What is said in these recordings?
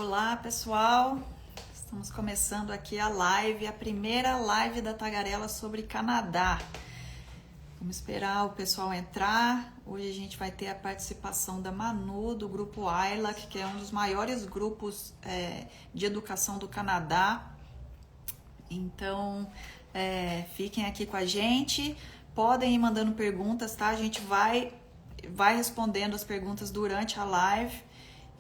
Olá, pessoal. Estamos começando aqui a live, a primeira live da Tagarela sobre Canadá. Vamos esperar o pessoal entrar. Hoje a gente vai ter a participação da Manu, do grupo ILAC, que é um dos maiores grupos de educação do Canadá. Então, fiquem aqui com a gente. Podem ir mandando perguntas, tá? A gente vai respondendo as perguntas durante a live.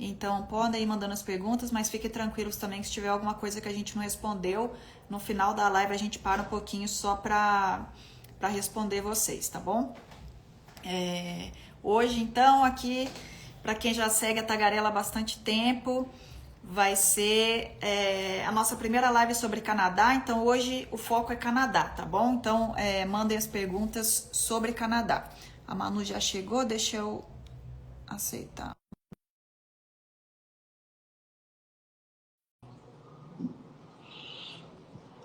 Então, podem ir mandando as perguntas, mas fiquem tranquilos também que se tiver alguma coisa que a gente não respondeu, no final da live a gente para um pouquinho só para responder vocês, tá bom? Hoje, então, aqui, para quem já segue a Tagarela há bastante tempo, vai ser a nossa primeira live sobre Canadá. Então, hoje o foco é Canadá, tá bom? Então, mandem as perguntas sobre Canadá. A Manu já chegou, deixa eu aceitar.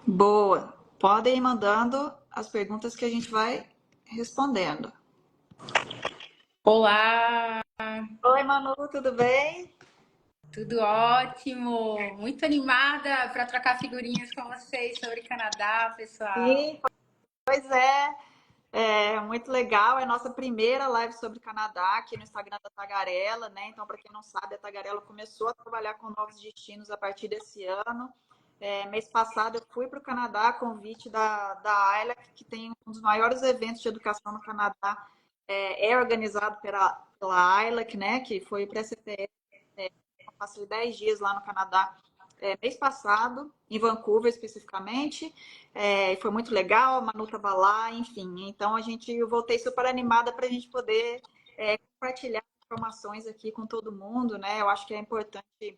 Boa. Podem ir mandando as perguntas que a gente vai respondendo. Olá! Oi, Manu, tudo bem? Tudo ótimo! Muito animada para trocar figurinhas com vocês sobre Canadá, pessoal. Sim, pois é. Muito legal. É a nossa primeira live sobre Canadá aqui no Instagram da Tagarela, né? Então, para quem não sabe, a Tagarela começou a trabalhar com novos destinos a partir desse ano. Mês passado eu fui para o Canadá a convite da Ayla, que tem um dos maiores eventos de educação no Canadá. É organizado pela Ayla, né? Que foi para a CPE. Eu passei 10 dias lá no Canadá mês passado, em Vancouver especificamente. Foi muito legal, a Manu estava lá, enfim. Então eu voltei super animada para a gente poder compartilhar informações aqui com todo mundo, né? Eu acho que é importante.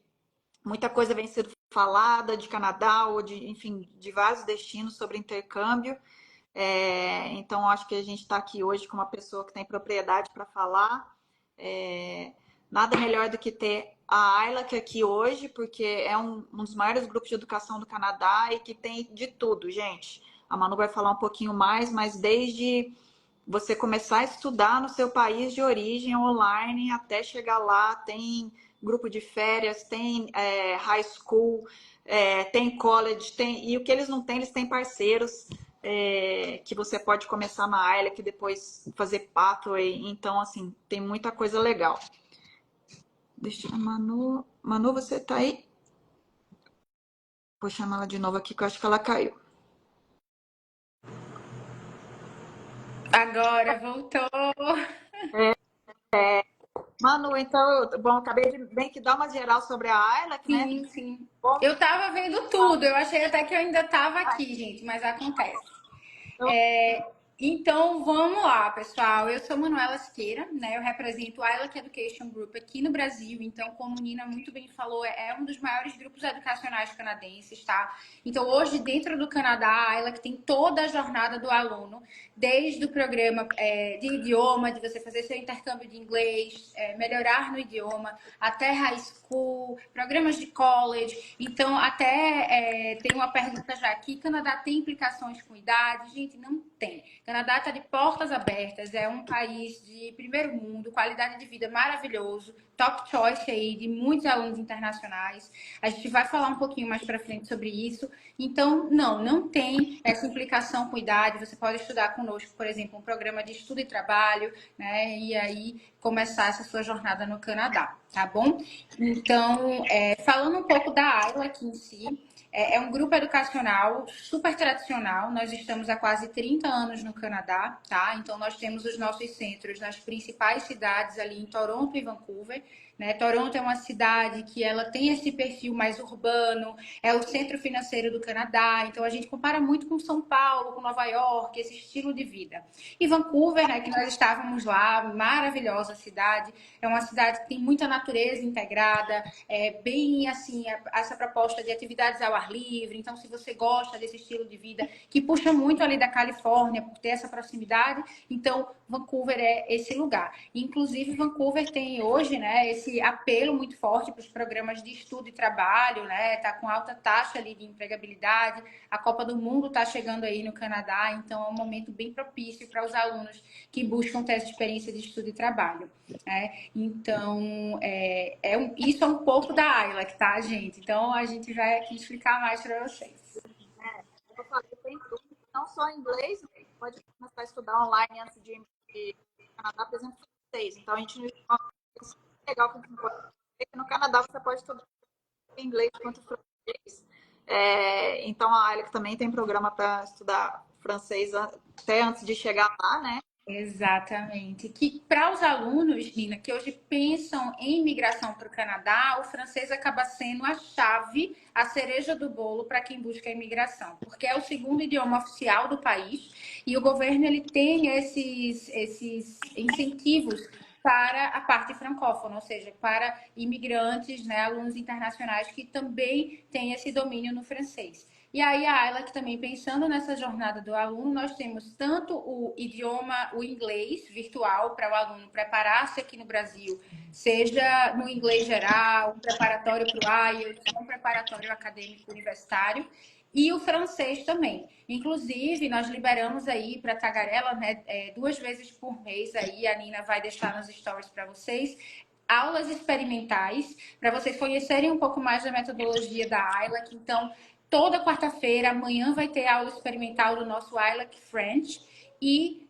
Muita coisa vem sendo falada de Canadá ou enfim, de vários destinos sobre intercâmbio. Então, acho que a gente está aqui hoje com uma pessoa que tem propriedade para falar. Nada melhor do que ter a Ayla aqui hoje, porque é um dos maiores grupos de educação do Canadá e que tem de tudo, gente. A Manu vai falar um pouquinho mais, mas desde você começar a estudar no seu país de origem online até chegar lá, tem grupo de férias, tem high school, tem college, e o que eles não têm, eles têm parceiros que você pode começar na Ayla, que depois fazer pathway. Então, assim, tem muita coisa legal. Deixa a Manu. Manu, você tá aí? Vou chamar ela de novo aqui, que eu acho que ela caiu. Agora voltou! Manu, então, bom, acabei de bem que dar uma geral sobre a Ayla, né? Sim, sim. Bom, Eu tava vendo tudo, eu achei até que eu ainda tava aqui, gente, mas acontece. Então, vamos lá, pessoal. Eu sou Manuela Siqueira, né? Eu represento o ILAC Education Group aqui no Brasil. Então, como a Nina muito bem falou, é um dos maiores grupos educacionais canadenses, tá? Então, hoje, dentro do Canadá, a ILAC tem toda a jornada do aluno, desde o programa de idioma, de você fazer seu intercâmbio de inglês, melhorar no idioma, até high school, programas de college. Então, até tem uma pergunta já aqui: Canadá tem implicações com idade? Gente, não tem. Canadá está de portas abertas, é um país de primeiro mundo, qualidade de vida maravilhoso, top choice aí de muitos alunos internacionais. A gente vai falar um pouquinho mais para frente sobre isso. Então, não tem essa implicação com idade. Você pode estudar conosco, por exemplo, um programa de estudo e trabalho, né? E aí começar essa sua jornada no Canadá, tá bom? Então, falando um pouco da Ayla aqui em si, é um grupo educacional super tradicional. Nós estamos há quase 30 anos no Canadá, tá? Então, nós temos os nossos centros nas principais cidades ali em Toronto e Vancouver, né? Toronto é uma cidade que ela tem esse perfil mais urbano, é o centro financeiro do Canadá. Então, a gente compara muito com São Paulo, com Nova York, esse estilo de vida. E Vancouver, né, que nós estávamos lá, maravilhosa cidade. É uma cidade que tem muita natureza integrada, bem assim, essa proposta de atividades ao ar livre. Então, se você gosta desse estilo de vida, que puxa muito ali da Califórnia, por ter essa proximidade, então Vancouver é esse lugar. Inclusive, Vancouver tem hoje, né, esse apelo muito forte para os programas de estudo e trabalho, né? Tá com alta taxa ali de empregabilidade. A Copa do Mundo está chegando aí no Canadá, então é um momento bem propício para os alunos que buscam ter essa experiência de estudo e trabalho, né? Então, isso é um pouco da ILAC, tá, gente? Então, a gente vai aqui explicar mais para vocês. Eu falei, tem tudo, não só inglês, pode começar a estudar online antes de ir para o Canadá, por exemplo, francês. Então, a gente é legal que no Canadá você pode estudar inglês quanto francês. Então, a AILEC também tem programa para estudar francês até antes de chegar lá, né? Exatamente. Que para os alunos, Nina, que hoje pensam em migração para o Canadá, o francês acaba sendo a chave, a cereja do bolo para quem busca a imigração, porque é o segundo idioma oficial do país e o governo ele tem esses incentivos para a parte francófona, ou seja, para imigrantes, né, alunos internacionais que também têm esse domínio no francês. E aí a Ayla, que também pensando nessa jornada do aluno, nós temos tanto o idioma, o inglês virtual para o aluno preparar-se aqui no Brasil, seja no inglês geral, um preparatório para o IELTS, um preparatório acadêmico universitário, e o francês também. Inclusive, nós liberamos aí para Tagarela, né, 2 vezes por mês, aí a Nina vai deixar nos stories para vocês, aulas experimentais, para vocês conhecerem um pouco mais da metodologia da Ayla, que então toda quarta-feira, amanhã vai ter aula experimental do nosso ILAC French e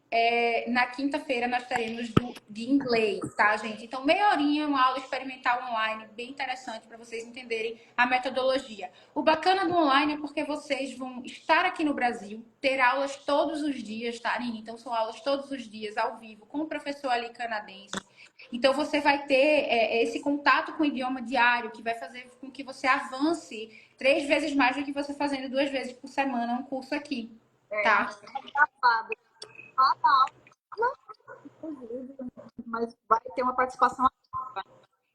na quinta-feira nós teremos de inglês, tá, gente? Então, meia horinha, uma aula experimental online, bem interessante para vocês entenderem a metodologia. O bacana do online é porque vocês vão estar aqui no Brasil, ter aulas todos os dias, tá, Nini? Então, são aulas todos os dias, ao vivo, com o professor ali canadense. Então, você vai ter esse contato com o idioma diário, que vai fazer com que você avance 3 vezes mais do que você fazendo 2 vezes por semana um curso aqui, tá? Mas vai ter uma participação.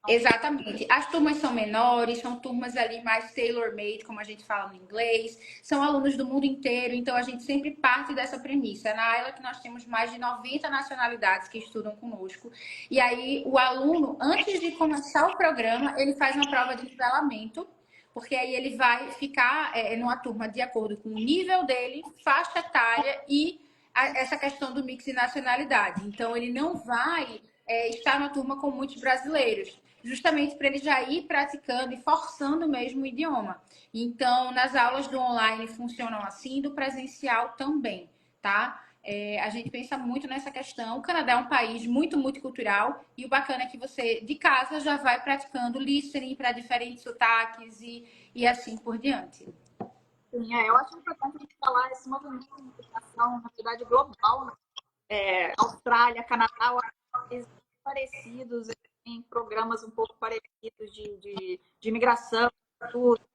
Exatamente. As turmas são menores, são turmas ali mais tailor-made, como a gente fala no inglês. São alunos do mundo inteiro, então a gente sempre parte dessa premissa. Na AILA que nós temos mais de 90 nacionalidades que estudam conosco. E aí o aluno, antes de começar o programa, ele faz uma prova de nivelamento, porque aí ele vai ficar numa turma de acordo com o nível dele, faixa etária e essa questão do mix de nacionalidade. Então ele não vai estar na turma com muitos brasileiros, justamente para ele já ir praticando e forçando mesmo o idioma. Então, nas aulas do online funcionam assim, do presencial também, tá? A gente pensa muito nessa questão. O Canadá é um país muito multicultural e o bacana é que você, de casa, já vai praticando listening para diferentes sotaques e assim por diante. Sim, eu acho importante a gente falar esse movimento de imigração, na verdade, global, né? Austrália, Canadá, países parecidos, em programas um pouco parecidos de imigração,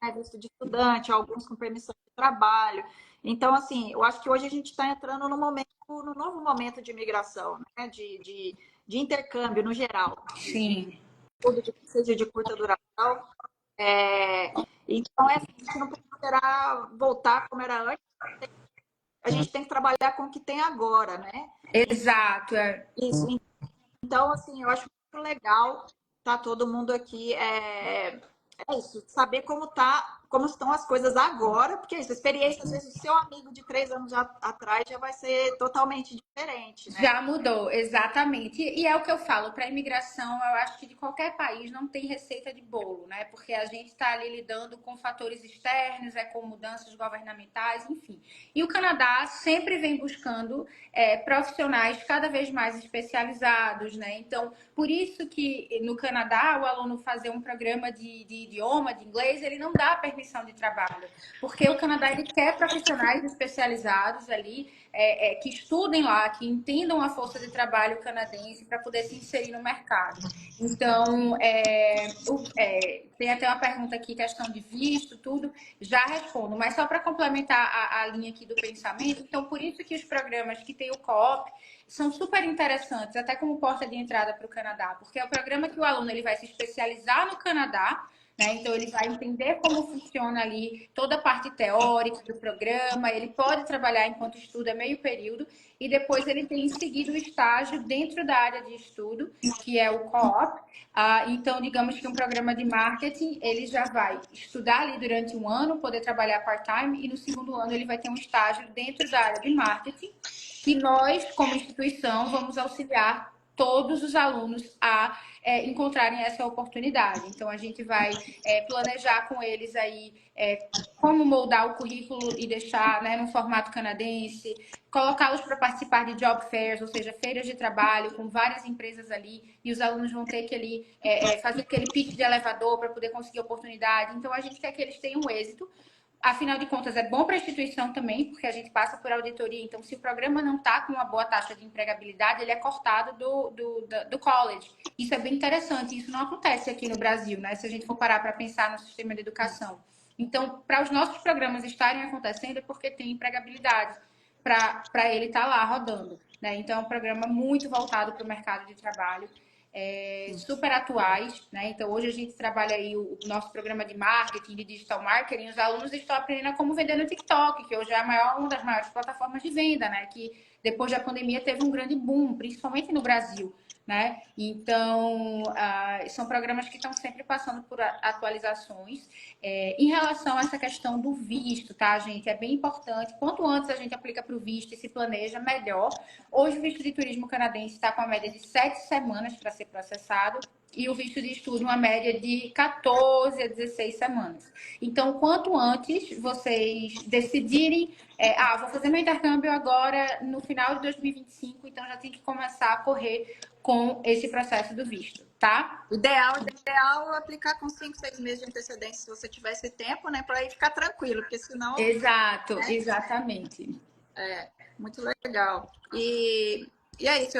né? Visto de estudante, alguns com permissão de trabalho. Então, assim, eu acho que hoje a gente está entrando no novo momento de imigração, né? De intercâmbio no geral. Sim. Tudo seja de curta duração. Então, a gente não pode esperar voltar como era antes. A gente tem que trabalhar com o que tem agora, né? Exato. Isso. Então, assim, eu acho muito legal tá todo mundo aqui. Isso, saber como estão as coisas agora, porque isso, a experiência, às vezes, do seu amigo de 3 anos atrás já vai ser totalmente diferente, né? Já mudou, exatamente. E é o que eu falo, para a imigração, eu acho que de qualquer país não tem receita de bolo, né? Porque a gente está ali lidando com fatores externos, com mudanças governamentais, enfim. E o Canadá sempre vem buscando profissionais cada vez mais especializados, né? Então, por isso que no Canadá, o aluno fazer um programa de idioma, de inglês, ele não dá permissão de trabalho. Porque o Canadá, ele quer profissionais especializados ali, que estudem lá, que entendam a força de trabalho canadense para poder se inserir no mercado. Então, tem até uma pergunta aqui, questão de visto, tudo, já respondo. Mas só para complementar a linha aqui do pensamento, então, por isso que os programas que tem o Co-op são super interessantes, até como porta de entrada para o Canadá, porque é o programa que o aluno ele vai se especializar no Canadá, né? Então, ele vai entender como funciona ali toda a parte teórica do programa, ele pode trabalhar enquanto estuda meio período, e depois ele tem seguido o estágio dentro da área de estudo, que é o co-op. Então, digamos que um programa de marketing, ele já vai estudar ali durante um ano, poder trabalhar part-time, e no segundo ano ele vai ter um estágio dentro da área de marketing, que nós, como instituição, vamos auxiliar todos os alunos a encontrarem essa oportunidade. Então, a gente vai planejar com eles aí como moldar o currículo e deixar, né, no formato canadense, colocá-los para participar de job fairs, ou seja, feiras de trabalho com várias empresas ali, e os alunos vão ter que ali fazer aquele pitch de elevador para poder conseguir oportunidade. Então, a gente quer que eles tenham êxito. Afinal de contas, é bom para a instituição também, porque a gente passa por auditoria. Então, se o programa não está com uma boa taxa de empregabilidade, ele é cortado do college. Isso é bem interessante. Isso não acontece aqui no Brasil, né? Se a gente for parar para pensar no sistema de educação. Então, para os nossos programas estarem acontecendo, é porque tem empregabilidade para ele estar lá rodando, né? Então, é um programa muito voltado para o mercado de trabalho. Super atuais, né? Então, hoje a gente trabalha aí o nosso programa de marketing, de digital marketing, os alunos estão aprendendo como vender no TikTok, que hoje é uma das maiores plataformas de venda, né? Que depois da pandemia teve um grande boom, principalmente no Brasil, né? Então, são programas que estão sempre passando por atualizações. Em relação a essa questão do visto, tá, gente? É bem importante. Quanto antes a gente aplica para o visto e se planeja, melhor. Hoje o visto de turismo canadense está com a média de 7 semanas para ser processado e o visto de estudo uma média de 14 a 16 semanas. Então, quanto antes vocês decidirem, vou fazer meu intercâmbio agora no final de 2025, então já tem que começar a correr com esse processo do visto, tá? Ideal é aplicar com 5, 6 meses de antecedência, se você tiver esse tempo, né? Para aí ficar tranquilo, porque senão. Exato, Né? Exatamente. Muito legal. E é isso,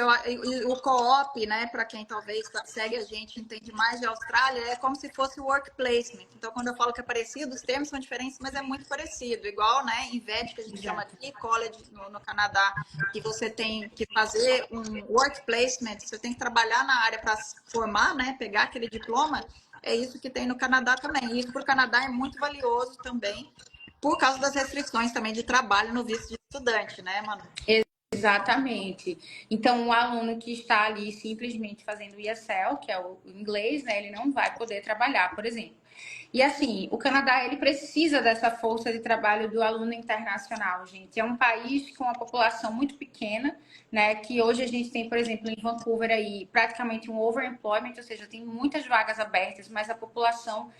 o co-op, né, para quem talvez segue a gente, entende mais de Austrália, é como se fosse o work placement. Então, quando eu falo que é parecido, os termos são diferentes, mas é muito parecido. Igual, né, em VET, que a gente chama aqui, college no Canadá, que você tem que fazer um work placement, você tem que trabalhar na área para formar, né, pegar aquele diploma. É isso que tem no Canadá também. E isso para o Canadá é muito valioso também, por causa das restrições também de trabalho no visto de estudante, né, Manu? Exatamente. Então, o aluno que está ali simplesmente fazendo o ESL, que é o inglês, né, ele não vai poder trabalhar, por exemplo. E assim, o Canadá, ele precisa dessa força de trabalho do aluno internacional, gente. É um país com uma população muito pequena, né, que hoje a gente tem, por exemplo, em Vancouver aí, praticamente um overemployment, ou seja, tem muitas vagas abertas, mas a população,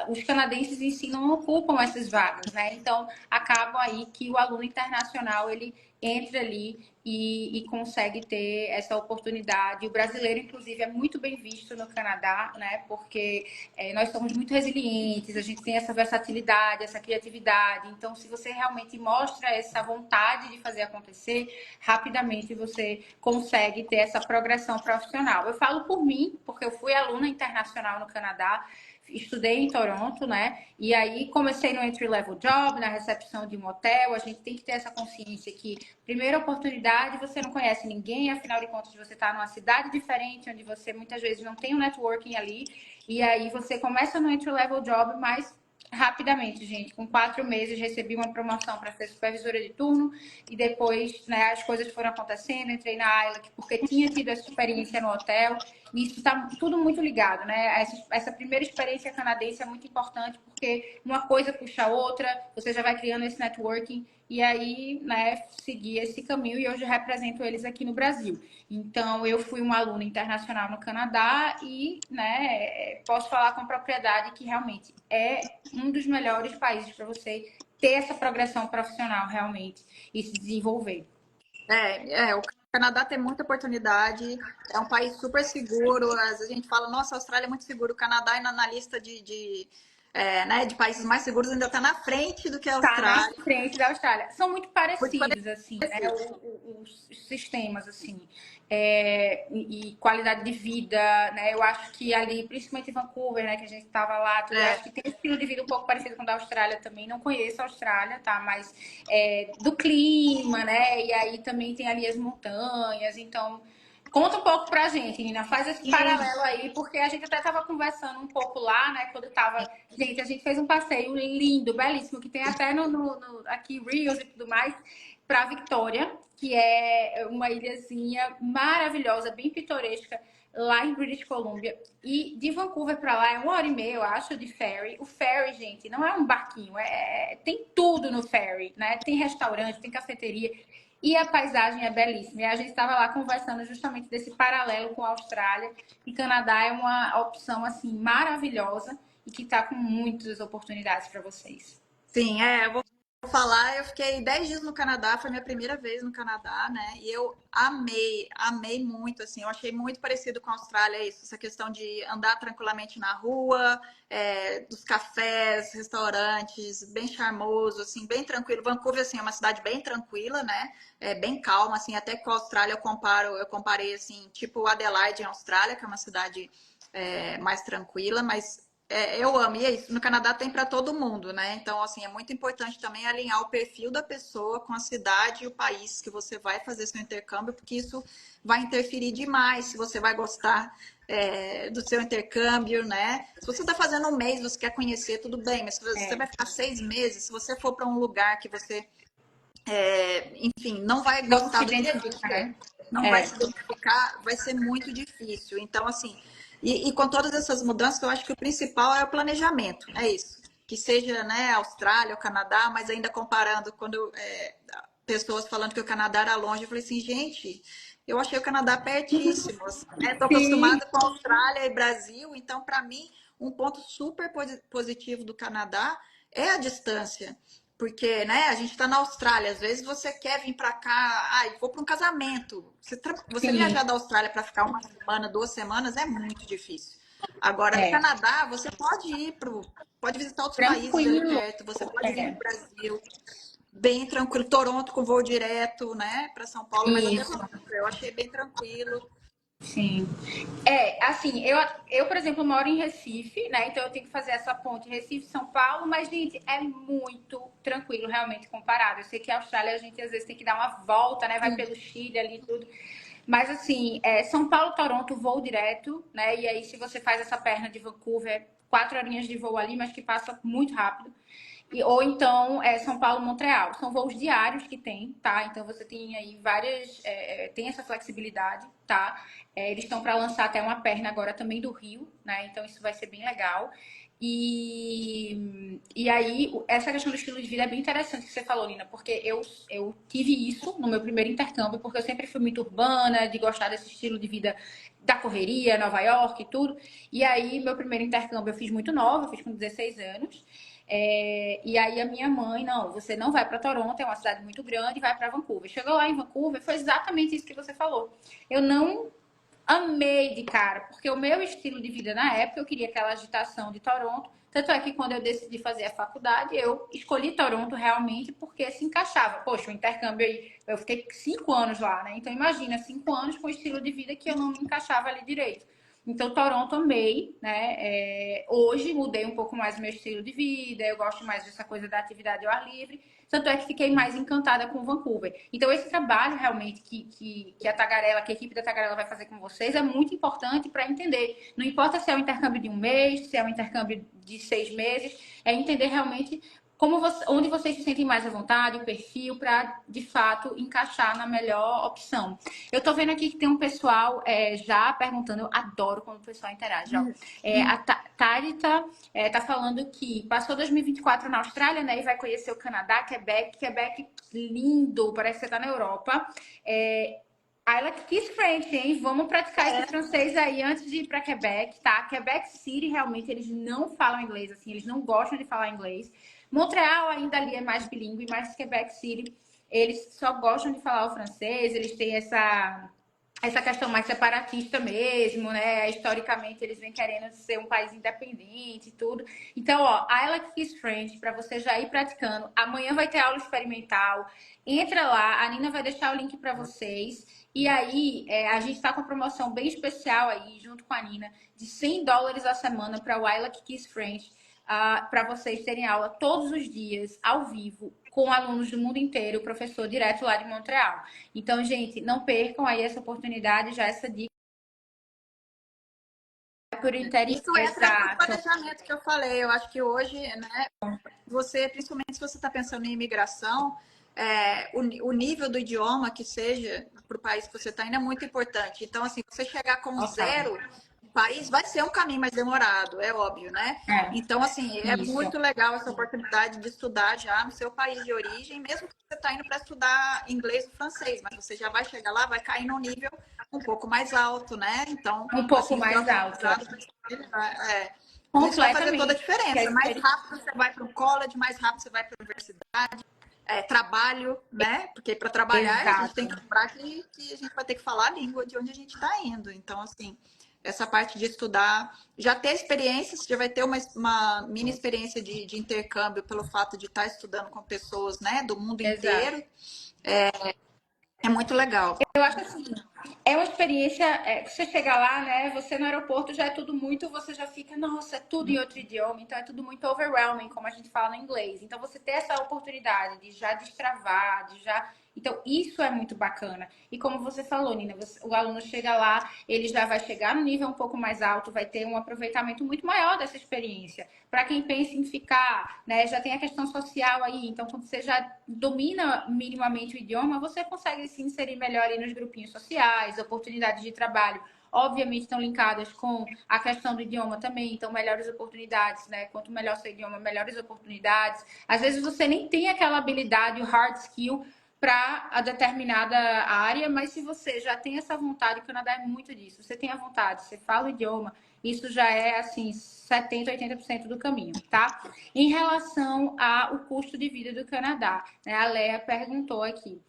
os canadenses em si não ocupam essas vagas, né? Então, acaba aí que o aluno internacional, ele entra ali e consegue ter essa oportunidade. O brasileiro, inclusive, é muito bem visto no Canadá, né? Porque nós somos muito resilientes, a gente tem essa versatilidade, essa criatividade. Então, se você realmente mostra essa vontade de fazer acontecer, rapidamente você consegue ter essa progressão profissional. Eu falo por mim, porque eu fui aluna internacional no Canadá, estudei em Toronto, né? E aí comecei no entry level job, na recepção de um hotel. A gente tem que ter essa consciência que, primeira oportunidade, você não conhece ninguém, afinal de contas, você está numa cidade diferente, onde você muitas vezes não tem um networking ali. E aí você começa no entry level job, mas rapidamente, gente, com 4 meses recebi uma promoção para ser supervisora de turno e depois, né, as coisas foram acontecendo, entrei na ILAC porque tinha tido essa experiência no hotel. E isso está tudo muito ligado, né? Essa primeira experiência canadense é muito importante porque uma coisa puxa a outra, você já vai criando esse networking e aí, né, seguir esse caminho e hoje eu represento eles aqui no Brasil. Então, eu fui uma aluna internacional no Canadá e, né, posso falar com propriedade que realmente é um dos melhores países para você ter essa progressão profissional realmente e se desenvolver. O Canadá tem muita oportunidade, é um país super seguro. Às vezes a gente fala, nossa, a Austrália é muito seguro. O Canadá ainda na lista né, de países mais seguros ainda está na frente do que a Tá na Austrália. frente da Austrália. São muito Muito parecidos, assim, né? parecido. Os sistemas, assim. E qualidade de vida, né? Eu acho que ali, principalmente em Vancouver, né? Que a gente estava lá, tudo, eu acho que tem um estilo de vida um pouco parecido com o da Austrália também. Não conheço a Austrália, tá? Mas do clima, né? E aí também tem ali as montanhas. Então, Conta um pouco pra gente, Nina. Faz esse paralelo aí, porque a gente até estava conversando um pouco lá, né? Quando tava. Gente, a gente fez um passeio lindo, belíssimo, que tem até aqui Reels e tudo mais, pra Victoria, que é uma ilhazinha maravilhosa, bem pitoresca, lá em British Columbia. E de Vancouver pra lá é 1 hora e meia, eu acho, de ferry. O ferry, gente, não é um barquinho, tem tudo no ferry, né? Tem restaurante, tem cafeteria. E a paisagem é belíssima. E a gente estava lá conversando justamente desse paralelo com a Austrália. E Canadá é uma opção assim maravilhosa e que está com muitas oportunidades para vocês. Sim, eu vou falar, eu fiquei 10 dias no Canadá, foi minha primeira vez no Canadá, né? E eu amei, amei muito, assim, eu achei muito parecido com a Austrália isso, essa questão de andar tranquilamente na rua, dos cafés, restaurantes, bem charmoso, assim, bem tranquilo. Vancouver, assim, é uma cidade bem tranquila, né? É bem calma, assim, até com a Austrália eu comparei, assim, tipo Adelaide em Austrália, que é uma cidade mais tranquila, mas eu amo, e é isso. No Canadá tem para todo mundo, né? Então, assim, é muito importante também alinhar o perfil da pessoa com a cidade e o país que você vai fazer seu intercâmbio, porque isso vai interferir demais se você vai gostar do seu intercâmbio, né? Se você está fazendo 1 mês, você quer conhecer, tudo bem, mas se você vai ficar 6 meses, se você for para um lugar que você enfim, não vai Não gostar se do que identifica, você né? não vai se identificar, vai ser muito difícil. Então, assim, e com todas essas mudanças, eu acho que o principal é o planejamento, é isso. Que seja, né, Austrália, o Canadá, mas ainda comparando, quando pessoas falando que o Canadá era longe, eu falei assim, gente, eu achei o Canadá pertíssimo, assim, né? Estou Sim, acostumada com a Austrália e Brasil, então, para mim, um ponto super positivo do Canadá é a distância. Porque, né, a gente está na Austrália, às vezes você quer vir para cá, vou para um casamento. Você sim. viajar da Austrália para ficar 1 semana, 2 semanas é muito difícil. Agora, no É. Canadá, você pode visitar outros países ali Tranquilo. perto, você pode vir É. para o Brasil, bem tranquilo. Toronto com voo direto, né, para São Paulo, mas até Isso. Vancouver eu achei bem tranquilo. Sim. Assim, eu, por exemplo, moro em Recife, né? Então eu tenho que fazer essa ponte Recife-São Paulo, mas, gente, é muito tranquilo, realmente, comparado. Eu sei que a Austrália a gente às vezes tem que dar uma volta, né? Vai pelo Chile ali e tudo. Mas, assim, São Paulo-Toronto, voo direto, né? E aí, se você faz essa perna de Vancouver, 4 horinhas de voo ali, mas que passa muito rápido. Ou então São Paulo-Montreal. São voos diários que tem, tá? Então você tem aí várias. Tem essa flexibilidade, tá? Eles estão para lançar até uma perna agora também do Rio, né? Então isso vai ser bem legal. E aí, essa questão do estilo de vida é bem interessante que você falou, Nina, porque eu tive isso no meu primeiro intercâmbio, porque eu sempre fui muito urbana, de gostar desse estilo de vida da correria, Nova York e tudo. E aí, meu primeiro intercâmbio eu fiz muito nova, eu fiz com 16 anos. E aí a minha mãe, não, você não vai para Toronto, é uma cidade muito grande, vai para Vancouver. Chegou lá em Vancouver, foi exatamente isso que você falou. Eu não amei de cara, porque o meu estilo de vida na época, eu queria aquela agitação de Toronto. Tanto é que quando eu decidi fazer a faculdade, eu escolhi Toronto realmente porque se encaixava. Poxa, o intercâmbio aí, eu fiquei 5 anos lá, né? Então imagina, 5 anos com um estilo de vida que eu não me encaixava ali direito. Então, Toronto amei, né? Hoje mudei um pouco mais o meu estilo de vida, eu gosto mais dessa coisa da atividade ao ar livre. Tanto é que fiquei mais encantada com Vancouver. Então, esse trabalho realmente que a Tagarela, que a equipe da Tagarela vai fazer com vocês é muito importante para entender. Não importa se é um intercâmbio de 1 mês, se é um intercâmbio de 6 meses, é entender realmente onde vocês se sentem mais à vontade, o perfil, para de fato encaixar na melhor opção. Eu tô vendo aqui que tem um pessoal já perguntando, eu adoro quando o pessoal interage. Ó. A Thalita tá falando que passou 2024 na Austrália, né? E vai conhecer o Canadá, Quebec. Quebec lindo, parece que você tá na Europa. I like kiss French, hein? Vamos praticar esse francês aí antes de ir para Quebec, tá? Quebec City, realmente, eles não falam inglês, assim, eles não gostam de falar inglês. Montreal ainda ali é mais bilíngue, mas Quebec City, eles só gostam de falar o francês, eles têm essa questão mais separatista mesmo, né? Historicamente, eles vêm querendo ser um país independente e tudo. Então, ó, I like kiss French, para você já ir praticando. Amanhã vai ter aula experimental. Entra lá, a Nina vai deixar o link para vocês. E aí, a gente está com uma promoção bem especial aí, junto com a Nina, de $100 a semana para o I Like Kiss French, para vocês terem aula todos os dias, ao vivo, com alunos do mundo inteiro, professor direto lá de Montreal. Então, gente, não percam aí essa oportunidade, já essa dica por interior. Isso entra no Exato. planejamento que eu falei. Eu acho que hoje, né, você, principalmente se você está pensando em imigração, o nível do idioma que seja para o país que você está indo é muito importante. Então, assim, você chegar com Total. zero no país vai ser um caminho mais demorado, é óbvio, né? É, Então, assim, é isso. muito legal essa oportunidade de estudar já no seu país de origem, mesmo que você está indo para estudar inglês ou francês, mas você já vai chegar lá, vai cair num nível um pouco mais alto, né? Então, Um pouco assim, o seu mais alto. aprendizado isso vai fazer toda a Completamente. Que a diferença. Mais experiência. rápido você vai para o college, mais rápido você vai para a universidade, trabalho, né? Porque para trabalhar a gente Exato. tem que lembrar que a gente vai ter que falar a língua de onde a gente está indo. Então, assim, essa parte de estudar, já ter experiência, você já vai ter uma mini experiência de intercâmbio pelo fato de estar estudando com pessoas, né, do mundo Exato. inteiro. É muito legal. Eu acho assim, é uma experiência, que você chega lá, né? Você no aeroporto já é tudo muito, você já fica, nossa, é tudo em outro idioma, então é tudo muito overwhelming, como a gente fala no inglês. Então você ter essa oportunidade de já destravar, de já. Então, isso é muito bacana. E como você falou, Nina, o aluno chega lá, ele já vai chegar no nível um pouco mais alto, vai ter um aproveitamento muito maior dessa experiência. Para quem pensa em ficar, né, já tem a questão social aí, então quando você já domina minimamente o idioma, você consegue se inserir melhor aí nos grupinhos sociais, oportunidades de trabalho obviamente estão linkadas com a questão do idioma também, então melhores oportunidades, né? Quanto melhor seu idioma, melhores oportunidades. Às vezes você nem tem aquela habilidade, o hard skill para a determinada área, mas se você já tem essa vontade, o Canadá é muito disso. Você tem a vontade, você fala o idioma, isso já é assim 70, 80% do caminho, tá? Em relação ao custo de vida do Canadá, né? A Leia perguntou aqui.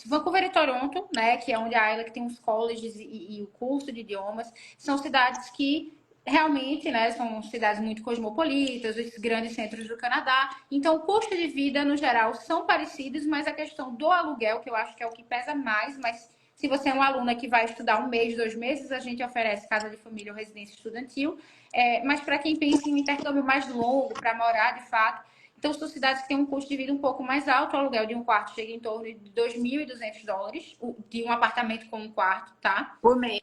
Vancouver e Toronto, né? Que é onde a Ayla que tem os colleges e o curso de idiomas, são cidades que realmente, né, são cidades muito cosmopolitas, os grandes centros do Canadá. Então, o custo de vida, no geral, são parecidos, mas a questão do aluguel, que eu acho que é o que pesa mais, mas se você é uma aluna que vai estudar um mês, 2 meses, a gente oferece casa de família ou residência estudantil. Mas para quem pensa em um intercâmbio mais longo, para morar de fato, então são cidades que têm um custo de vida um pouco mais alto. O aluguel de um quarto chega em torno de $2.200, de um apartamento com um quarto, tá? Por mês.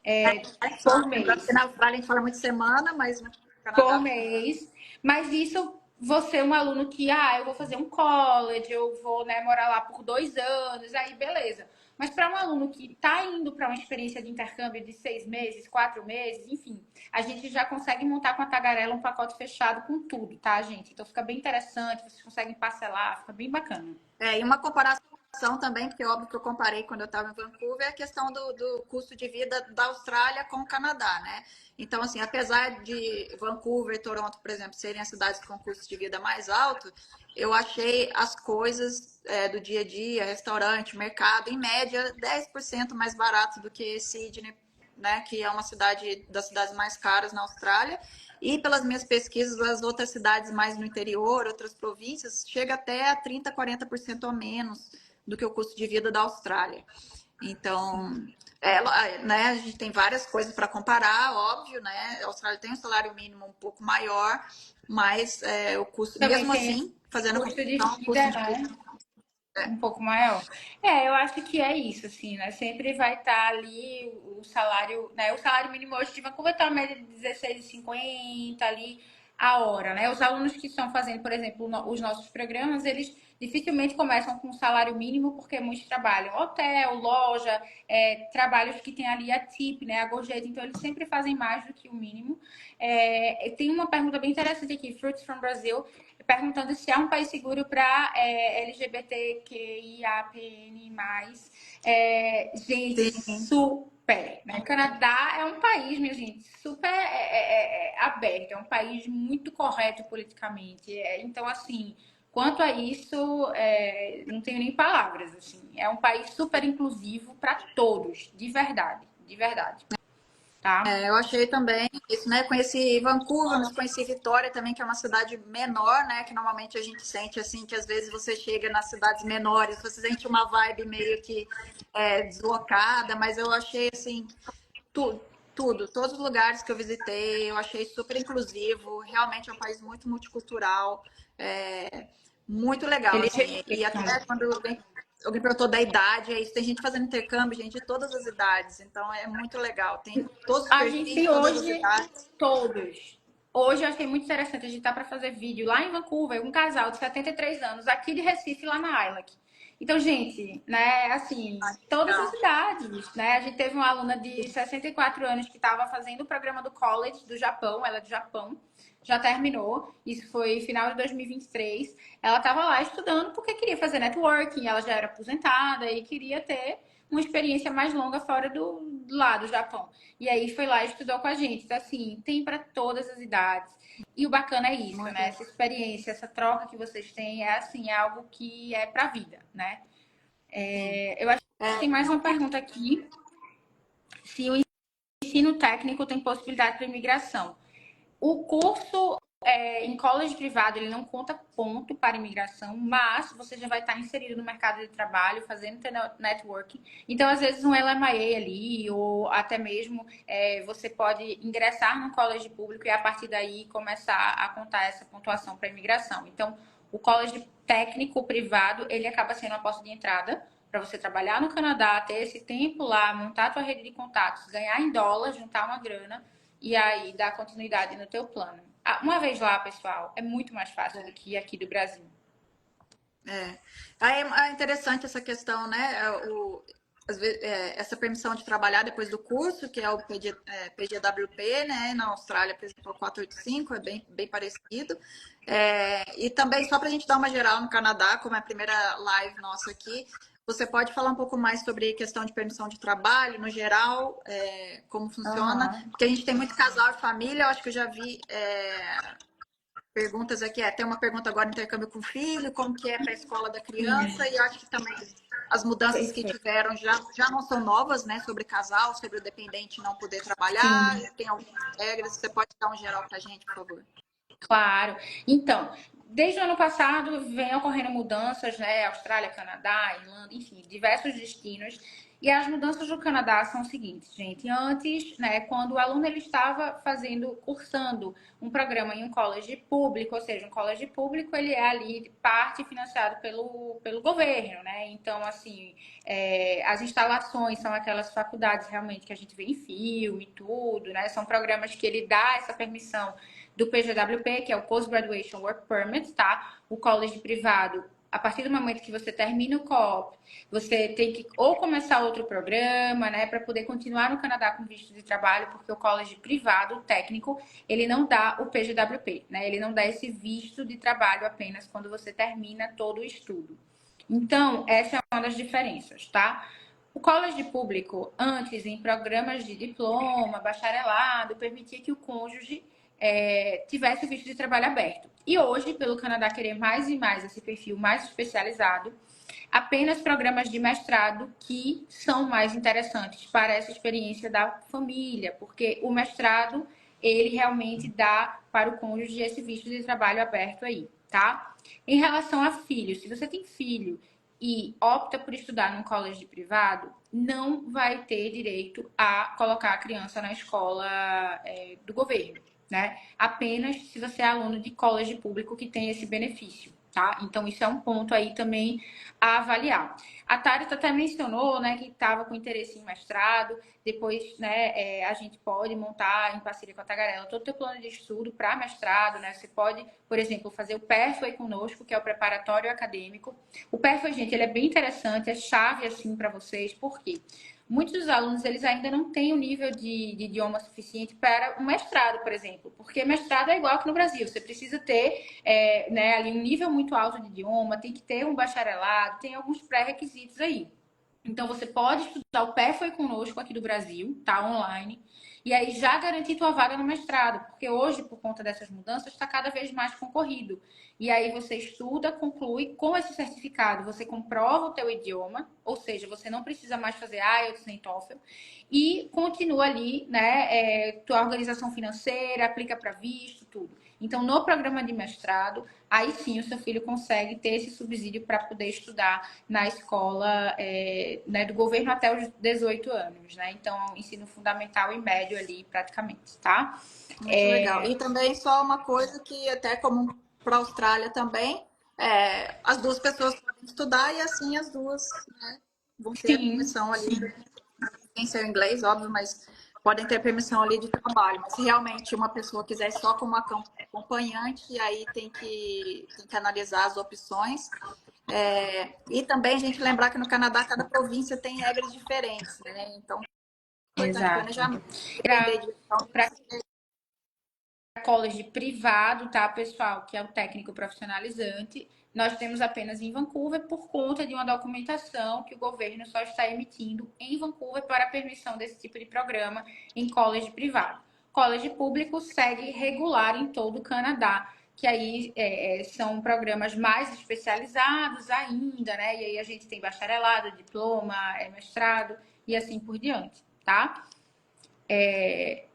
Por Lembrando que mês. na Austrália a gente fala muito semana, mas no Por Canadá. mês. Mas isso, você é um aluno que, eu vou fazer um college, eu vou, né, morar lá por 2 anos, aí beleza. Mas para um aluno que está indo para uma experiência de intercâmbio de 6 meses, 4 meses, enfim, a gente já consegue montar com a Tagarela um pacote fechado com tudo, tá, gente? Então fica bem interessante, vocês conseguem parcelar, fica bem bacana. E uma comparação também, porque é óbvio que eu comparei quando eu estava em Vancouver, é a questão do custo de vida da Austrália com o Canadá, né? Então, assim, apesar de Vancouver e Toronto, por exemplo, serem as cidades com custo de vida mais alto, eu achei as coisas do dia a dia, restaurante, mercado, em média, 10% mais barato do que Sydney, né? Que é uma cidade das cidades mais caras na Austrália. E pelas minhas pesquisas, as outras cidades mais no interior, outras províncias, chega até a 30, 40% a menos do que o custo de vida da Austrália. Então, né, a gente tem várias coisas para comparar, óbvio, né? A Austrália tem um salário mínimo um pouco maior, mas o custo, Também mesmo tem assim, fazendo a custo de comparação, o custo vida, de né? vida. Um pouco maior. Eu acho que é isso, assim, né? Sempre vai estar ali o salário, né? O salário mínimo hoje de Vancouver está uma média de 16,50 ali a hora, né? Os alunos que estão fazendo, por exemplo, os nossos programas, eles dificilmente começam com um salário mínimo porque muitos trabalham hotel, loja, trabalhos que tem ali a tip, né? A gorjeta, então eles sempre fazem mais do que o mínimo. Tem uma pergunta bem interessante aqui, Fruits from Brazil, perguntando se é um país seguro para LGBTQIAPN+. Gente, Sim. super. Né? O Canadá é um país, minha gente, super aberto. É um país muito correto politicamente. Então, assim, quanto a isso, não tenho nem palavras. Assim. É um país super inclusivo para todos, de verdade. De verdade. Tá? Eu achei também isso, né? Conheci Vancouver, mas conheci Vitória também, que é uma cidade menor, né? Que normalmente a gente sente assim, que às vezes você chega nas cidades menores, você sente uma vibe meio que deslocada, mas eu achei assim, tudo, todos os lugares que eu visitei, eu achei super inclusivo, realmente é um país muito multicultural. É, Muito legal, Eles assim. E respeitam. até quando alguém perguntou da idade, é isso. Tem gente fazendo intercâmbio, gente de todas as idades. Então é muito legal. Tem todos os A gente perfis, tem todas as hoje idades. todos. Hoje eu achei muito interessante a gente estar para fazer vídeo lá em Vancouver, um casal de 73 anos, aqui de Recife, lá na Island. Então, gente, né, assim, Ah, que todas as legal. idades, né? A gente teve uma aluna de 64 anos que estava fazendo o programa do college do Japão, ela é do Japão, já terminou, isso foi final de 2023. Ela estava lá estudando porque queria fazer networking, ela já era aposentada e queria ter uma experiência mais longa fora do lá do Japão. E aí foi lá e estudou com a gente. Então, assim, tem para todas as idades. E o bacana é isso, Muito né? legal. Essa experiência, essa troca que vocês têm é assim, é algo que é para a vida, né? Sim. Eu acho que É, tem mais uma pergunta aqui. Se o ensino técnico tem possibilidade para imigração. O curso em college privado, ele não conta ponto para imigração, mas você já vai estar inserido no mercado de trabalho, fazendo networking. Então, às vezes, um LMIA ali, ou até mesmo você pode ingressar no college público e, a partir daí, começar a contar essa pontuação para imigração. Então, o college técnico privado, ele acaba sendo uma porta de entrada para você trabalhar no Canadá, ter esse tempo lá, montar a tua rede de contatos, ganhar em dólar, juntar uma grana e aí dar continuidade no teu plano. Uma vez lá, pessoal, é muito mais fácil do que aqui do Brasil. é. Aí é interessante essa questão, né? Às vezes, essa permissão de trabalhar depois do curso, que é o PGWP, né? Na Austrália, por exemplo, é o 485, é bem parecido. E também, só para a gente dar uma geral no Canadá, como é a primeira live nossa aqui, você pode falar um pouco mais sobre questão de permissão de trabalho, no geral, como funciona? Uhum. Porque a gente tem muito casal e família, eu acho que eu já vi perguntas aqui. Tem uma pergunta agora, intercâmbio com filho, como que é para a escola da criança, e acho que também as mudanças que Perfeito. tiveram já não são novas, né? Sobre casal, sobre o dependente não poder trabalhar, Sim, tem algumas regras, você pode dar um geral para a gente, por favor? claro. Então, desde o ano passado vem ocorrendo mudanças, né? Austrália, Canadá, Irlanda, enfim, diversos destinos. E as mudanças do Canadá são as seguintes, gente. Antes, né, quando o aluno ele estava cursando um programa em um college público, ou seja, um college público, ele é ali parte financiado pelo governo, né? Então, assim, as instalações são aquelas faculdades realmente que a gente vê em filme e tudo, né? São programas que ele dá essa permissão do PGWP, que é o Post Graduation Work Permit, tá? O college privado, a partir do momento que você termina o co-op, você tem que ou começar outro programa, né, para poder continuar no Canadá com visto de trabalho, porque o college privado, o técnico, ele não dá o PGWP, né? Ele não dá esse visto de trabalho apenas quando você termina todo o estudo. Então, essa é uma das diferenças, tá? O college público, antes, em programas de diploma, bacharelado, permitia que o cônjuge tivesse o visto de trabalho aberto. E hoje, pelo Canadá querer mais e mais esse perfil mais especializado, apenas programas de mestrado que são mais interessantes para essa experiência da família, porque o mestrado, ele realmente dá para o cônjuge esse visto de trabalho aberto aí, tá? Em relação a filhos, se você tem filho e opta por estudar num colégio privado, não vai ter direito a colocar a criança na escola do governo, né? Apenas se você é aluno de colégio público que tem esse benefício, tá? Então, isso é um ponto aí também a avaliar. A Thalita até mencionou, né, que estava com interesse em mestrado, depois, né, a gente pode montar em parceria com a Tagarela todo o teu plano de estudo para mestrado, né? Você pode, por exemplo, fazer o Pathway conosco, que é o preparatório acadêmico. O Pathway, gente, ele é bem interessante, é chave, assim, para vocês, por quê? Muitos dos alunos, eles ainda não têm o nível de idioma suficiente para um mestrado, por exemplo, porque mestrado é igual que no Brasil, você precisa ter né, ali um nível muito alto de idioma, tem que ter um bacharelado, tem alguns pré-requisitos aí. Então, você pode estudar o Pé Foi Conosco aqui do Brasil, tá? Online. E aí já garantir tua vaga no mestrado, porque hoje, por conta dessas mudanças, está cada vez mais concorrido. E aí você estuda, conclui com esse certificado, você comprova o teu idioma, ou seja, você não precisa mais fazer IELTS nem TOEFL, e continua ali, né, tua organização financeira, aplica para visto, tudo. Então, no programa de mestrado, aí sim o seu filho consegue ter esse subsídio para poder estudar na escola né, do governo até os 18 anos, né? Então, ensino fundamental e médio ali, praticamente, tá? Muito legal. E também só uma coisa que até comum para a Austrália também, As duas pessoas podem estudar e assim as duas, né, vão ter a Sim, permissão ali, sim. sem ser inglês, óbvio, mas podem ter permissão ali de trabalho. Mas se realmente uma pessoa quiser só como acompanhante, aí tem que analisar as opções. E também a gente lembrar que no Canadá cada província tem regras diferentes, né? Então, importante Exato. planejamento. Depender de onde Para você. college privado, tá, pessoal? Que é o técnico profissionalizante. Nós temos apenas em Vancouver por conta de uma documentação que o governo só está emitindo em Vancouver para a permissão desse tipo de programa em college privado. College público segue regular em todo o Canadá, que aí são programas mais especializados ainda, né? E aí a gente tem bacharelado, diploma, mestrado e assim por diante, tá?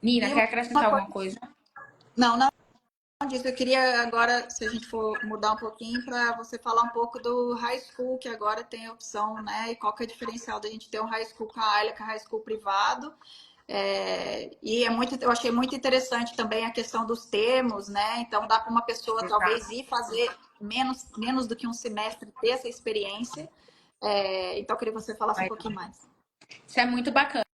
Nina, E quer uma acrescentar coisa. alguma coisa? Não, não disso. Eu queria agora, se a gente for mudar um pouquinho, para você falar um pouco do high school, que agora tem a opção, né? E qual que é o diferencial da gente ter um high school com a AILA, que é high school privado. E eu achei muito interessante também a questão dos termos, né? Então dá para uma pessoa talvez ir fazer menos do que um semestre ter essa experiência. Então eu queria que você falasse um pouquinho mais. Isso é muito bacana.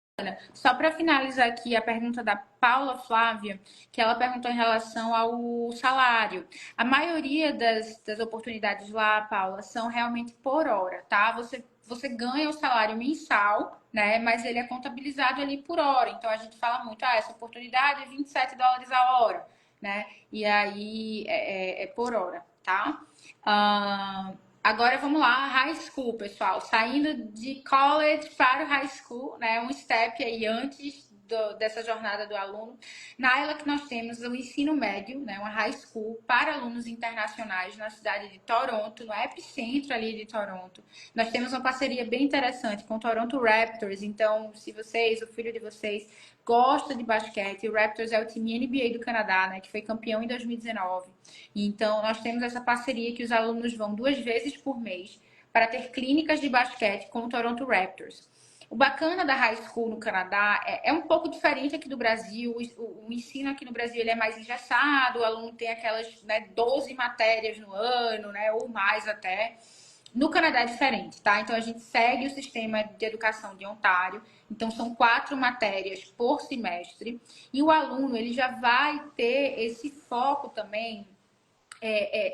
Só para finalizar aqui a pergunta da Paula Flávia, que ela perguntou em relação ao salário. A maioria das oportunidades lá, Paula, são realmente por hora, tá? Você ganha o salário mensal, né? Mas ele é contabilizado ali por hora. Então a gente fala muito, essa oportunidade é US$ 27 a hora, né? E aí é por hora, tá? Agora vamos lá, high school, pessoal. Saindo de college para o high school, né? Um step aí antes dessa jornada do aluno. Na ela que nós temos o ensino médio, né? Uma high school para alunos internacionais na cidade de Toronto, no epicentro ali de Toronto. Nós temos uma parceria bem interessante com o Toronto Raptors. Então, se vocês, o filho de vocês, gosta de basquete, o Raptors é o time NBA do Canadá, né? Que foi campeão em 2019. Então, nós temos essa parceria que os alunos vão 2 vezes por mês para ter clínicas de basquete com o Toronto Raptors. O bacana da high school no Canadá é um pouco diferente aqui do Brasil. O ensino aqui no Brasil ele é mais engessado, o aluno tem aquelas 12 matérias no ano, né, ou mais até. No Canadá é diferente, tá? Então a gente segue o sistema de educação de Ontário. Então são 4 matérias por semestre e o aluno ele já vai ter esse foco também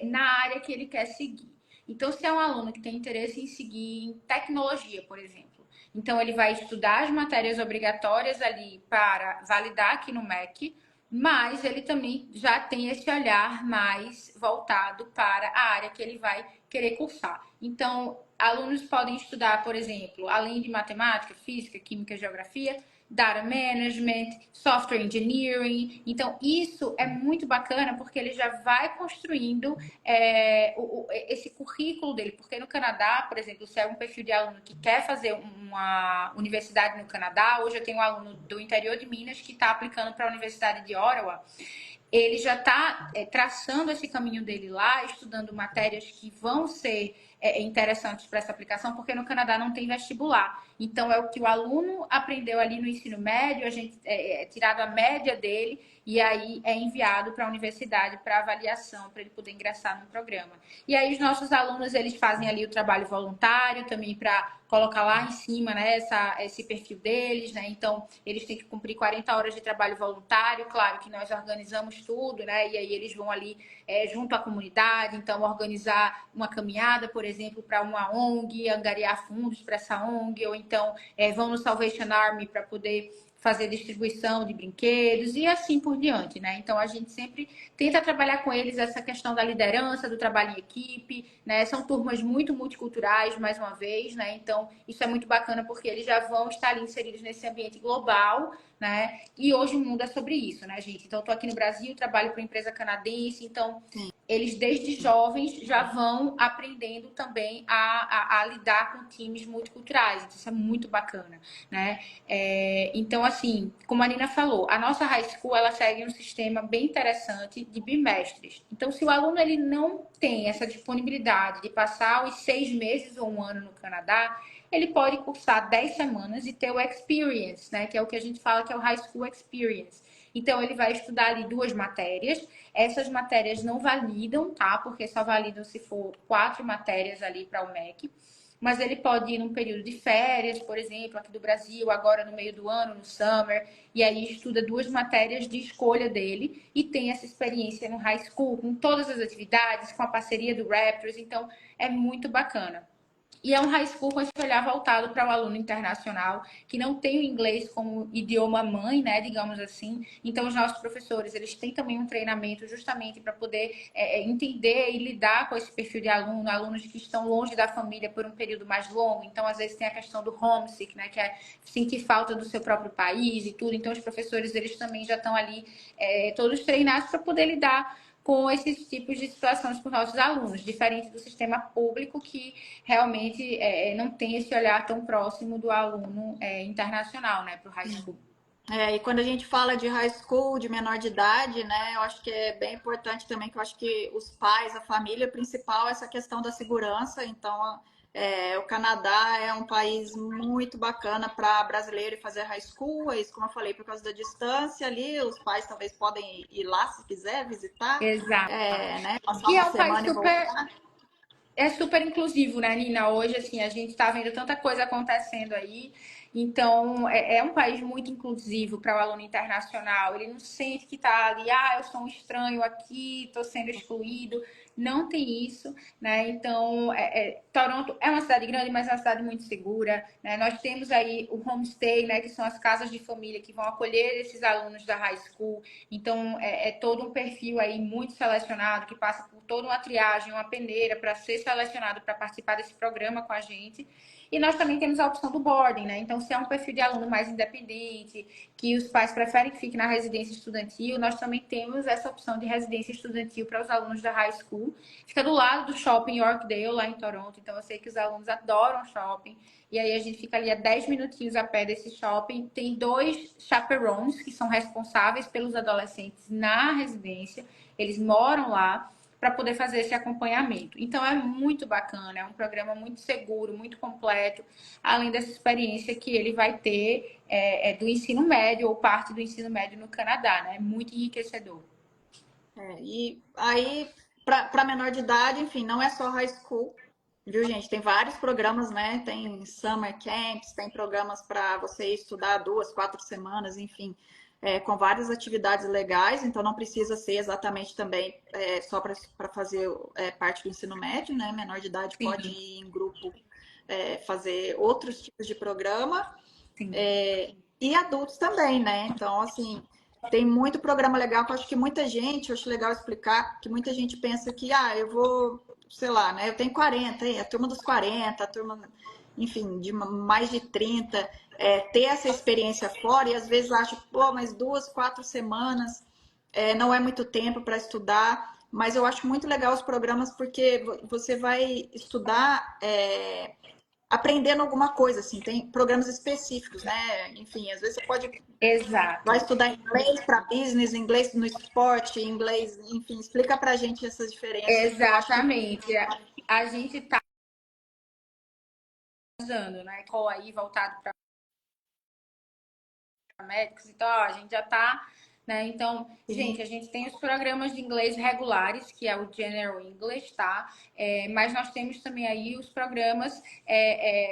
na área que ele quer seguir. Então, se é um aluno que tem interesse em seguir em tecnologia, por exemplo, então ele vai estudar as matérias obrigatórias ali para validar aqui no MEC, mas ele também já tem esse olhar mais voltado para a área que ele vai querer cursar. Então, alunos podem estudar, por exemplo, além de matemática, física, química, geografia, data management, software engineering. Então, isso é muito bacana porque ele já vai construindo esse currículo dele. Porque no Canadá, por exemplo, se é um perfil de aluno que quer fazer uma universidade no Canadá, hoje eu tenho um aluno do interior de Minas que está aplicando para a Universidade de Ottawa. Ele já está traçando esse caminho dele lá, estudando matérias que vão ser interessantes para essa aplicação, porque no Canadá não tem vestibular. Então, é o que o aluno aprendeu ali no ensino médio, a gente tirado a média dele e aí é enviado para a universidade para avaliação, para ele poder ingressar no programa. E aí os nossos alunos, eles fazem ali o trabalho voluntário também para colocar lá em cima, né, esse perfil deles, né? Então, eles têm que cumprir 40 horas de trabalho voluntário, claro que nós organizamos tudo, né? E aí eles vão ali junto à comunidade, então organizar uma caminhada, por exemplo, para uma ONG, angariar fundos para essa ONG, ou então vão no Salvation Army para poder fazer distribuição de brinquedos e assim por diante, né? Então a gente sempre tenta trabalhar com eles essa questão da liderança, do trabalho em equipe, né? São turmas muito multiculturais, mais uma vez, né? Então isso é muito bacana porque eles já vão estar ali inseridos nesse ambiente global, né? E hoje o mundo é sobre isso, né, gente? Então eu tô aqui no Brasil, trabalho para uma empresa canadense, então eles desde jovens já vão aprendendo também a lidar com times multiculturais. Isso é muito bacana, né? Então, assim, como a Nina falou, a nossa high school ela segue um sistema bem interessante de bimestres. Então, se o aluno ele não tem essa disponibilidade de passar os 6 meses ou um ano no Canadá, ele pode cursar 10 semanas e ter o experience, né? Que é o que a gente fala que é o high school experience. Então, ele vai estudar ali 2 matérias. Essas matérias não validam, tá? Porque só validam se for 4 matérias ali para o MEC. Mas ele pode ir num período de férias, por exemplo, aqui do Brasil, agora no meio do ano, no summer, e aí estuda 2 matérias de escolha dele e tem essa experiência no high school, com todas as atividades, com a parceria do Raptors, então é muito bacana. E é um high school com esse olhar voltado para o aluno internacional, que não tem o inglês como idioma mãe, né, digamos assim. Então, os nossos professores, eles têm também um treinamento justamente para poder entender e lidar com esse perfil de aluno, alunos que estão longe da família por um período mais longo. Então, às vezes tem a questão do homesick, né, que é sentir falta do seu próprio país e tudo. Então, os professores, eles também já estão ali todos treinados para poder lidar com esses tipos de situações com nossos alunos, diferente do sistema público que realmente não tem esse olhar tão próximo do aluno internacional, né, para o high school. E quando a gente fala de high school, de menor de idade, né, eu acho que é bem importante também, que eu acho que os pais, a família principal, essa questão da segurança. Então, o Canadá é um país muito bacana para brasileiro ir fazer high school, é isso como eu falei, por causa da distância ali, os pais talvez podem ir lá se quiser visitar, Exato. né, passar E é uma um país semana e super voltar. super inclusivo, né, Nina? Hoje, assim, a gente está vendo tanta coisa acontecendo aí. Então, é um país muito inclusivo para o aluno internacional. Ele não sente que está ali, eu sou um estranho aqui, estou sendo excluído. Não tem isso, né? Então, Toronto é uma cidade grande, mas é uma cidade muito segura, né? Nós temos aí o homestay, né? Que são as casas de família que vão acolher esses alunos da high school. Então, é todo um perfil aí muito selecionado, que passa por toda uma triagem, uma peneira para ser selecionado para participar desse programa com a gente. E nós também temos a opção do boarding, né? Então, se é um perfil de aluno mais independente, que os pais preferem que fique na residência estudantil, nós também temos essa opção de residência estudantil para os alunos da high school. Fica do lado do shopping Yorkdale, lá em Toronto. Então, eu sei que os alunos adoram shopping. E aí, a gente fica ali a 10 minutinhos a pé desse shopping. Tem 2 chaperones que são responsáveis pelos adolescentes na residência. Eles moram lá para poder fazer esse acompanhamento. Então é muito bacana, é um programa muito seguro, muito completo, além dessa experiência que ele vai ter do ensino médio ou parte do ensino médio no Canadá, né? É muito enriquecedor. E aí, para menor de idade, enfim, não é só high school, viu, gente? Tem vários programas, né? Tem summer camps, tem programas para você estudar 2, 4 semanas, enfim, com várias atividades legais. Então, não precisa ser exatamente também só para fazer parte do ensino médio, né? Menor de idade pode Sim, ir em grupo fazer outros tipos de programa. sim. E adultos também, né? Então, assim, tem muito programa legal que eu acho que muita gente, eu acho legal explicar, que muita gente pensa que, eu vou, sei lá, né? Eu tenho 40, a turma dos 40, a turma, enfim, de mais de 30, ter essa experiência fora e às vezes acha, pô, mas 2, 4 semanas não é muito tempo para estudar, mas eu acho muito legal os programas porque você vai estudar aprendendo alguma coisa, assim, tem programas específicos, né? Enfim, às vezes você vai Exato. estudar inglês para business, inglês no esporte, inglês, enfim, explica pra gente essas diferenças que eu acho que Exatamente. A gente está usando, né? Com aí voltado para médicos, então ó, a gente já está, né? Então, gente, a gente tem os programas de inglês regulares, que é o General English, tá? Mas nós temos também aí os programas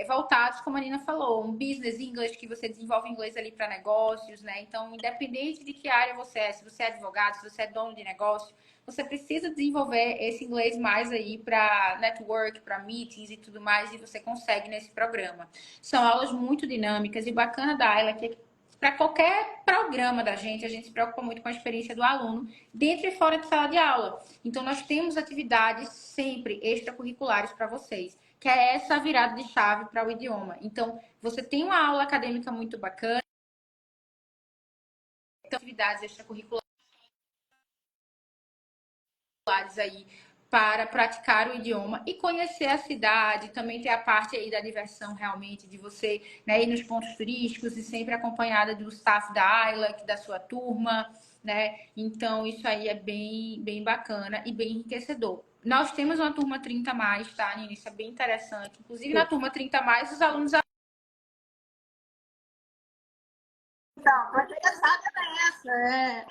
voltados, como a Nina falou, um Business English, que você desenvolve inglês ali para negócios, né? Então, independente de que área você é, se você é advogado, se você é dono de negócio, você precisa desenvolver esse inglês mais aí para network, para meetings e tudo mais, e você consegue nesse programa. São aulas muito dinâmicas e bacana da Ayla que para qualquer programa da gente, a gente se preocupa muito com a experiência do aluno, dentro e fora de sala de aula. Então, nós temos atividades sempre extracurriculares para vocês, que é essa virada de chave para o idioma. Então, você tem uma aula acadêmica muito bacana, então, atividades extracurriculares aí para praticar o idioma e conhecer a cidade, também ter a parte aí da diversão realmente, de você, né, ir nos pontos turísticos e sempre acompanhada do staff da ILAC, da sua turma, né? Então isso aí é bem, bem bacana e bem enriquecedor. Nós temos uma turma 30 mais, tá, Nina? Isso é bem interessante. Inclusive na turma 30 mais, os alunos então, porque essa É,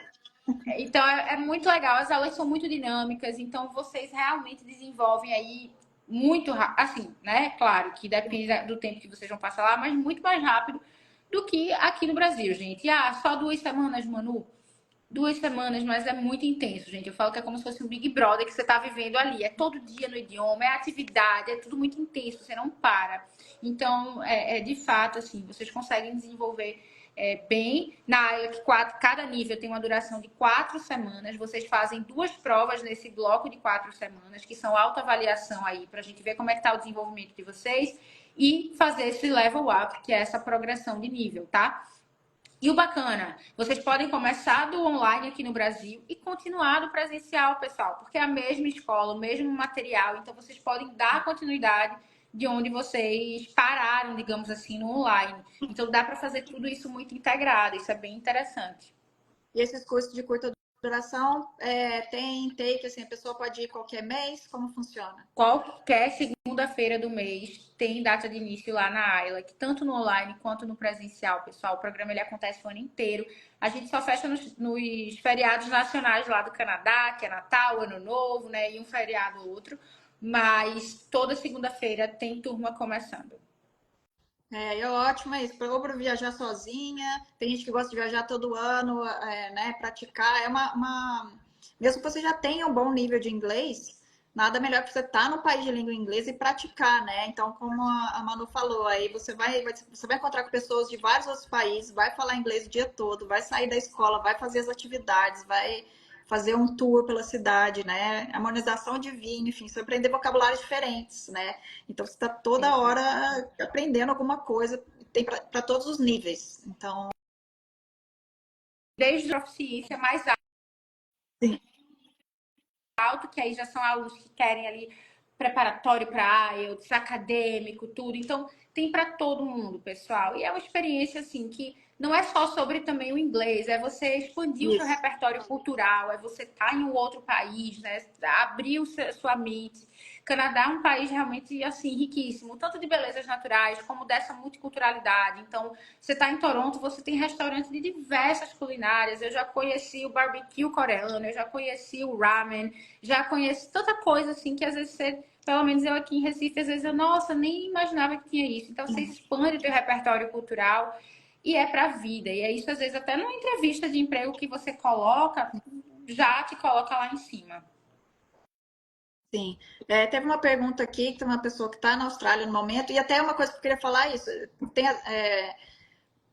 Então é muito legal, as aulas são muito dinâmicas, então vocês realmente desenvolvem aí muito rápido, assim, né? Claro que depende do tempo que vocês vão passar lá, mas muito mais rápido do que aqui no Brasil, gente. E só 2 semanas, Manu? 2 semanas, mas é muito intenso, gente. Eu falo que é como se fosse um Big Brother que você tá vivendo ali. É todo dia no idioma, é atividade, é tudo muito intenso, você não para. Então, de fato, assim, vocês conseguem desenvolver bem na área que cada nível tem uma duração de 4 semanas. Vocês fazem 2 provas nesse bloco de 4 semanas, que são autoavaliação aí, pra gente ver como é que tá o desenvolvimento de vocês e fazer esse level up, que é essa progressão de nível, tá? E o bacana, vocês podem começar do online aqui no Brasil e continuar do presencial, pessoal, porque é a mesma escola, o mesmo material, então vocês podem dar continuidade de onde vocês pararam, digamos assim, no online. Então dá para fazer tudo isso muito integrado, isso é bem interessante. e esses cursos de curta duração tem take, assim, a pessoa pode ir qualquer mês? Como funciona? Qualquer segunda-feira do mês tem data de início lá na Ayla, que tanto no online quanto no presencial, pessoal. O programa ele acontece o ano inteiro. A gente só fecha nos feriados nacionais lá do Canadá, que é Natal, Ano Novo, né? E um feriado ou outro. Mas toda segunda-feira tem turma começando. É ótimo, é isso. Ou para viajar sozinha, tem gente que gosta de viajar todo ano, né? Praticar. Mesmo que você já tenha um bom nível de inglês, nada melhor que você estar no país de língua inglesa e praticar, né? Então, como a Manu falou, aí você vai encontrar com pessoas de vários outros países, vai falar inglês o dia todo, vai sair da escola, vai fazer as atividades, vai fazer um tour pela cidade, né? Harmonização de vinho, enfim, você vai aprender vocabulários diferentes, né? Então você está toda hora Exato. aprendendo alguma coisa, tem para todos os níveis. Então, Desde a proficiência mais sim, alto, que aí já são alunos que querem ali preparatório para IELTS, acadêmico, tudo. Então, tem para todo mundo, pessoal. E é uma experiência assim que não é só sobre também o inglês, é você expandir o seu isso. repertório cultural, é você estar em um outro país, né? Abrir sua mente. Canadá é um país realmente assim riquíssimo, tanto de belezas naturais como dessa multiculturalidade. Então, você está em Toronto, você tem restaurantes de diversas culinárias. Eu já conheci o barbecue coreano, eu já conheci o ramen, já conheci tanta coisa assim que às vezes você, pelo menos eu aqui em Recife, às vezes eu, nossa, nem imaginava que tinha isso. Então você expande o teu repertório cultural e é pra vida. E é isso, às vezes, até numa entrevista de emprego que você coloca, já te coloca lá em cima. Sim. Teve uma pergunta aqui, que tem uma pessoa que está na Austrália no momento, e até uma coisa que eu queria falar isso.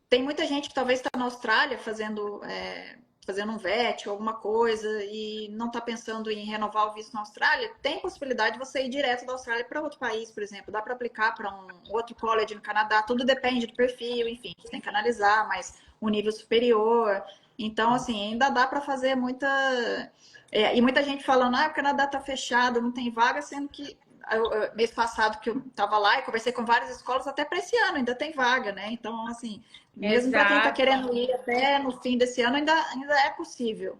Tem muita gente que talvez está na Austrália fazendo um VET ou alguma coisa e não está pensando em renovar o visto na Austrália. Tem possibilidade de você ir direto da Austrália para outro país, por exemplo. Dá para aplicar para um outro college no Canadá. Tudo depende do perfil, enfim. Você tem que analisar, mas um nível superior. Então, assim, ainda dá para fazer muita. E muita gente falando, o Canadá está fechado, não tem vaga, sendo que mês passado que eu estava lá e conversei com várias escolas, até para esse ano ainda tem vaga, né? Então, assim, mesmo para quem está Exato. querendo ir até no fim desse ano, ainda é possível,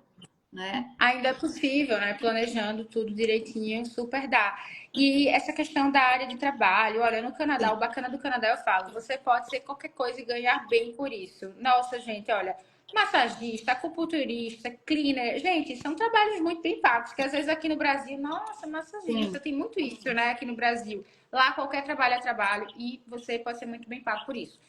né? Ainda é possível, né? Planejando tudo direitinho, super dá. E essa questão da área de trabalho, olha, no Canadá, o Sim, bacana do Canadá, eu falo, você pode ser qualquer coisa e ganhar bem por isso. Nossa, gente, olha, massagista, acupunturista, cleaner, gente, são trabalhos muito bem pagos, que às vezes aqui no Brasil, nossa, massagista, sim. tem muito isso, né, aqui no Brasil. Lá qualquer trabalho é trabalho e você pode ser muito bem pago por isso.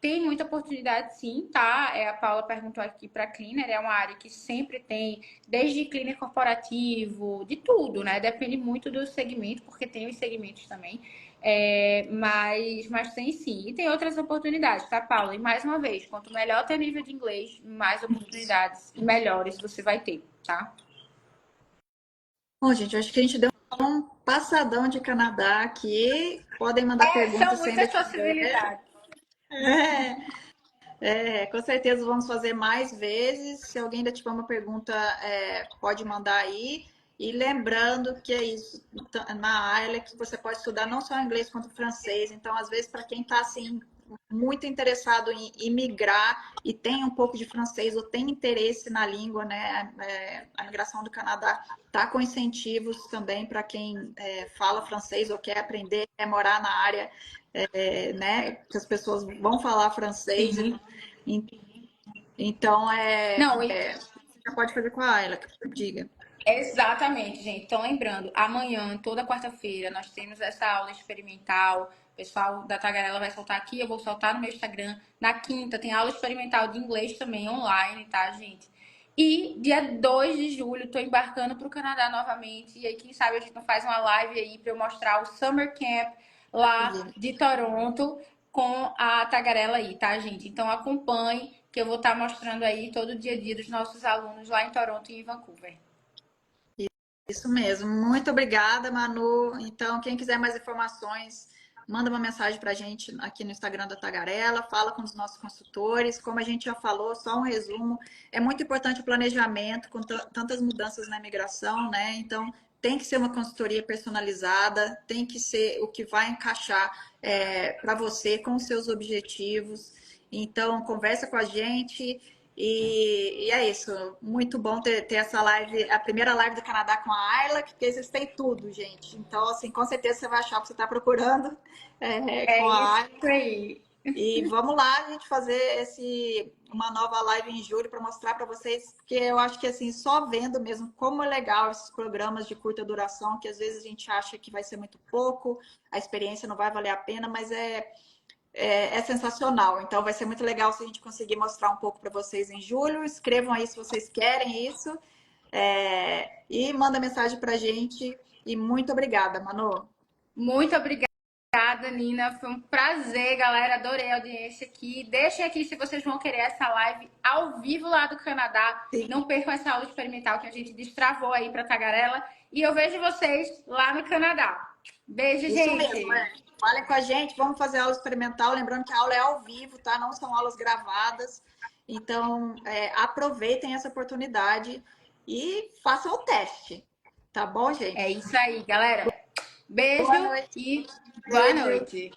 Tem muita oportunidade, sim, tá? A Paula perguntou aqui para cleaner, é uma área que sempre tem, desde cleaner corporativo, de tudo, né? Depende muito do segmento, porque tem os segmentos também. Mas tem sim. E tem outras oportunidades, tá, Paula? E mais uma vez, quanto melhor teu nível de inglês, mais oportunidades e melhores você vai ter, tá? Bom, gente, eu acho que a gente deu um passadão de Canadá aqui. Podem mandar São perguntas se ainda muitas tiver. possibilidades. Com certeza vamos fazer mais vezes. Se alguém ainda tiver uma pergunta, pode mandar aí. E lembrando que é isso, na AILA que você pode estudar não só inglês quanto francês. Então, às vezes, para quem está assim, muito interessado em imigrar e tem um pouco de francês ou tem interesse na língua, né? A migração do Canadá está com incentivos também para quem fala francês ou quer aprender, quer morar na área, né? Que as pessoas vão falar francês. Sim. Então, Não, você já pode fazer com a Ayla, diga. exatamente, gente. Então, lembrando, amanhã, toda quarta-feira, nós temos essa aula experimental. O pessoal da Tagarela vai soltar aqui, eu vou soltar no meu Instagram. Na quinta, tem aula experimental de inglês também online, tá, gente? E dia 2 de julho, tô embarcando para o Canadá novamente. E aí, quem sabe a gente não faz uma live aí para eu mostrar o Summer Camp lá de Toronto com a Tagarela aí, tá, gente? Então, acompanhe, que eu vou estar mostrando aí todo o dia a dia dos nossos alunos lá em Toronto e em Vancouver. Isso mesmo. Muito obrigada, Manu. Então, quem quiser mais informações, manda uma mensagem para a gente aqui no Instagram da Tagarela, fala com os nossos consultores. Como a gente já falou, só um resumo, é muito importante o planejamento com tantas mudanças na imigração, né? Então, tem que ser uma consultoria personalizada, tem que ser o que vai encaixar para você com os seus objetivos. Então, conversa com a gente. E é isso, muito bom ter essa live, a primeira live do Canadá com a Ayla, porque vocês têm tudo, gente. Então, assim, com certeza você vai achar o que você está procurando É com a isso Ayla. aí. E vamos lá, a gente fazer uma nova live em julho para mostrar para vocês, porque eu acho que assim, só vendo mesmo como é legal esses programas de curta duração, que às vezes a gente acha que vai ser muito pouco, a experiência não vai valer a pena, mas é sensacional. Então vai ser muito legal se a gente conseguir mostrar um pouco para vocês em julho. Escrevam aí se vocês querem isso. E manda mensagem para a gente. E muito obrigada, Manu. Muito obrigada, Nina. Foi um prazer, galera. Adorei a audiência aqui. Deixem aqui se vocês vão querer essa live ao vivo lá do Canadá. Sim. Não percam essa aula experimental que a gente destravou aí para Tagarela. E eu vejo vocês lá no Canadá. Beijo, Isso mesmo, gente. é. Falem com a gente, vamos fazer aula experimental. Lembrando que a aula é ao vivo, tá? Não são aulas gravadas. Então, aproveitem essa oportunidade e façam o teste. Tá bom, É gente? isso aí, galera. Boa Beijo noite. e boa Beijo. noite.